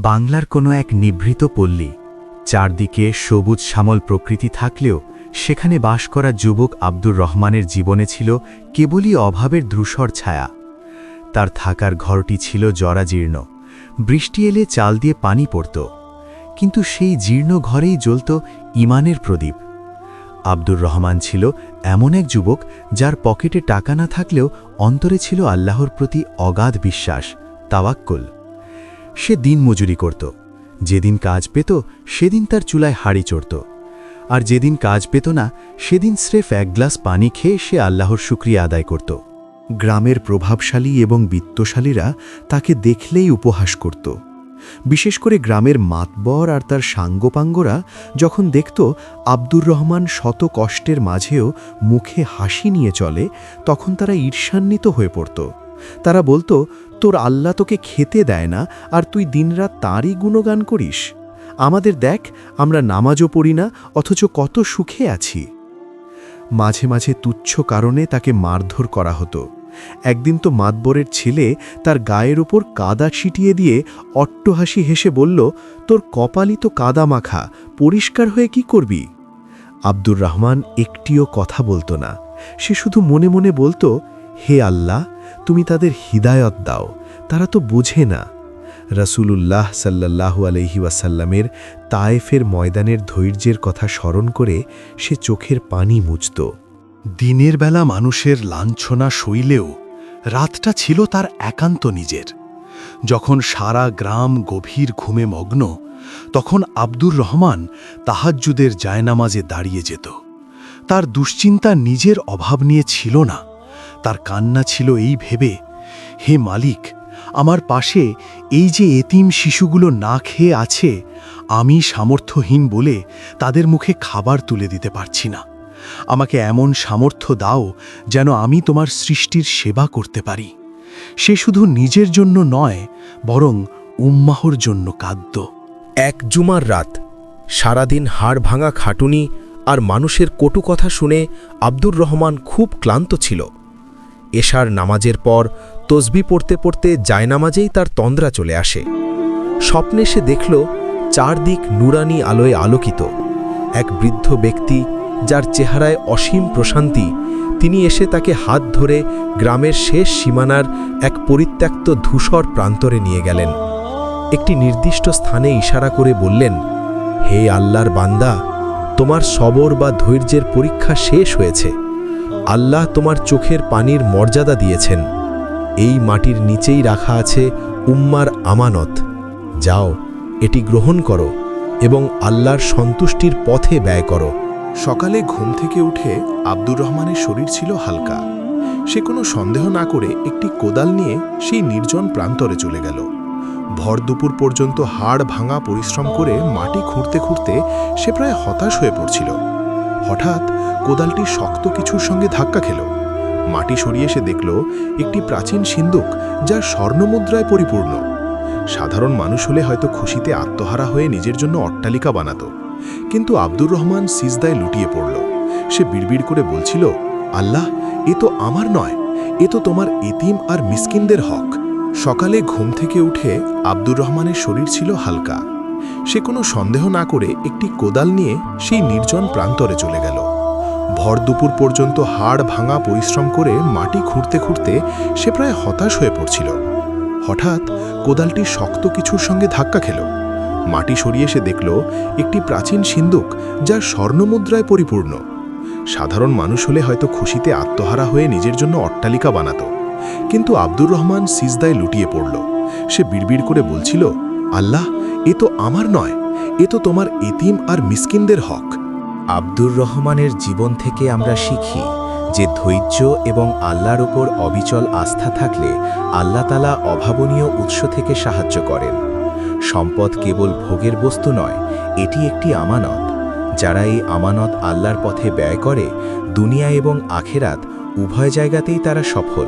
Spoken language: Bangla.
বাংলার কোনো এক নিভৃত পল্লী, চারদিকে সবুজ শ্যামল প্রকৃতি থাকলেও সেখানে বাস করা যুবক আব্দুর রহমানের জীবনে ছিল কেবলই অভাবের ধূসর ছায়া। তার থাকার ঘরটি ছিল জরাজীর্ণ, বৃষ্টি এলে চাল দিয়ে পানি পড়ত, কিন্তু সেই জীর্ণ ঘরেই জ্বলত ঈমানের প্রদীপ। আব্দুর রহমান ছিল এমন এক যুবক যার পকেটে টাকা না থাকলেও অন্তরে ছিল আল্লাহর প্রতি অগাধ বিশ্বাস, তাওয়াক্কুল। সে দিন মজুরি করত, যেদিন কাজ পেত সেদিন তার চুলায় হাড়ি চড়ত, আর যেদিন কাজ পেত না সেদিন স্রেফ এক গ্লাস পানি খেয়ে সে আল্লাহর শুকরিয়া আদায় করত। গ্রামের প্রভাবশালী এবং বিত্তশালীরা তাকে দেখলেই উপহাস করত। বিশেষ করে গ্রামের মাতবর আর তার সাঙ্গপাঙ্গরা যখন দেখত আব্দুর রহমান শত কষ্টের মাঝেও মুখে হাসি নিয়ে চলে, তখন তারা ঈর্ষান্বিত হয়ে পড়ত। তারা বলতো, তোর আল্লাহ তোকে খেতে দেয় না আর তুই দিনরাত তাঁরই গুণগান করিস। আমাদের দেখ, আমরা নামাজও পড়ি না, অথচ কত সুখে আছি। মাঝে মাঝে তুচ্ছ কারণে তাকে মারধর করা হতো। একদিন তো মাতবরের ছেলে তার গায়ের ওপর কাদা ছিটিয়ে দিয়ে অট্টহাসি হেসে বলল, তোর কপালই তো কাদা মাখা, পরিষ্কার হয়ে কি করবি? আব্দুর রহমান একটিও কথা বলতো না। সে শুধু মনে মনে বলতো, হে আল্লাহ, তুমি তাদের হিদায়ত দাও, তারা তো বোঝে না। রাসূলুল্লাহ সাল্লাল্লাহু আলাইহি ওয়াসাল্লামের তায়েফের ময়দানের ধৈর্যের কথা স্মরণ করে সে চোখের পানি মুছত। দিনের বেলা মানুষের লাঞ্ছনা সইলেও রাতটা ছিল তার একান্ত নিজের। যখন সারা গ্রাম গভীর ঘুমে মগ্ন, তখন আব্দুর রহমান তাহাজ্জুদের জায়নামাজে দাঁড়িয়ে যেত। তার দুশ্চিন্তা নিজের অভাব নিয়ে ছিল না, তার কান্না ছিল এই ভেবে, হে মালিক, আমার পাশে এই যে এতিম শিশুগুলো না খেয়ে আছে, আমি সামর্থ্যহীন বলে তাদের মুখে খাবার তুলে দিতে পারছি না। আমাকে এমন সামর্থ্য দাও যেন আমি তোমার সৃষ্টির সেবা করতে পারি। সে শুধু নিজের জন্য নয়, বরং উম্মাহর জন্য কাঁদত। এক জুমার রাত, সারাদিন হাড় ভাঙা খাটুনি আর মানুষের কটু কথা শুনে আব্দুর রহমান খুব ক্লান্ত ছিল। এশার নামাজের পর তসবি পড়তে পড়তে জায়নামাজেই তার তন্দ্রা চলে আসে। স্বপ্নে সে দেখল চারদিক নুরানি আলোয় আলোকিত এক বৃদ্ধ ব্যক্তি, যার চেহারায় অসীম প্রশান্তি। তিনি এসে তাকে হাত ধরে গ্রামের শেষ সীমানার এক পরিত্যক্ত ধূসর প্রান্তরে নিয়ে গেলেন। একটি নির্দিষ্ট স্থানে ইশারা করে বললেন, হে আল্লাহর বান্দা, তোমার সবর বা ধৈর্যের পরীক্ষা শেষ হয়েছে। আল্লাহ তোমার চোখের পানির মর্যাদা দিয়েছেন। এই মাটির নিচেই রাখা আছে উম্মার আমানত। যাও, এটি গ্রহণ করো এবং আল্লাহর সন্তুষ্টির পথে ব্যয় করো। সকালে ঘুম থেকে উঠে আব্দুর রহমানের শরীর ছিল হালকা। সে কোনো সন্দেহ না করে একটি কোদাল নিয়ে সেই নির্জন প্রান্তরে চলে গেল। ভর দুপুর পর্যন্ত হাড় ভাঙা পরিশ্রম করে মাটি খুঁড়তে খুঁড়তে সে প্রায় হতাশ হয়ে পড়ছিল। হঠাৎ কোদালটি শক্ত কিছুর সঙ্গে ধাক্কা খেল। মাটি সরিয়ে সে দেখল একটি প্রাচীন সিন্দুক, যা স্বর্ণমুদ্রায় পরিপূর্ণ। সাধারণ মানুষ হলে হয়তো খুশিতে আত্মহারা হয়ে নিজের জন্য অট্টালিকা বানাত, কিন্তু আব্দুর রহমান সিজদায় লুটিয়ে পড়ল। সে বিড়বিড় করে বলছিল, আল্লাহ, এ তো আমার নয়, এ তো তোমার এতিম আর মিসকিনদের হক। সকালে ঘুম থেকে উঠে আব্দুর রহমানের শরীর ছিল হালকা। সে কোনো সন্দেহ না করে একটি কোদাল নিয়ে সেই নির্জন প্রান্তরে চলে গেল। ভর দুপুর পর্যন্ত হাড় ভাঙা পরিশ্রম করে মাটি খুঁড়তে খুঁড়তে সে প্রায় হতাশ হয়ে পড়ছিল। হঠাৎ কোদালটি শক্ত কিছুর সঙ্গে ধাক্কা খেল। মাটি সরিয়ে সে দেখল একটি প্রাচীন সিন্দুক, যা স্বর্ণমুদ্রায় পরিপূর্ণ। সাধারণ মানুষ হলে হয়তো খুশিতে আত্মহারা হয়ে নিজের জন্য অট্টালিকা বানাত, কিন্তু আব্দুর রহমান সিজদায় লুটিয়ে পড়ল। সে বিড়বিড় করে বলছিল, আল্লাহ, এ তো আমার নয়, এ তো তোমার এতিম আর মিসকিনদের হক। আব্দুর রহমানের জীবন থেকে আমরা শিখি যে ধৈর্য এবং আল্লাহর উপর অবিচল আস্থা থাকলে আল্লাহ তাআলা অভাবনীয় উৎস থেকে সাহায্য করেন। সম্পদ কেবল ভোগের বস্তু নয়, এটি একটি আমানত। যারা এই আমানত আল্লাহর পথে ব্যয় করে, দুনিয়া এবং আখেরাত উভয় জায়গাতেই তারা সফল।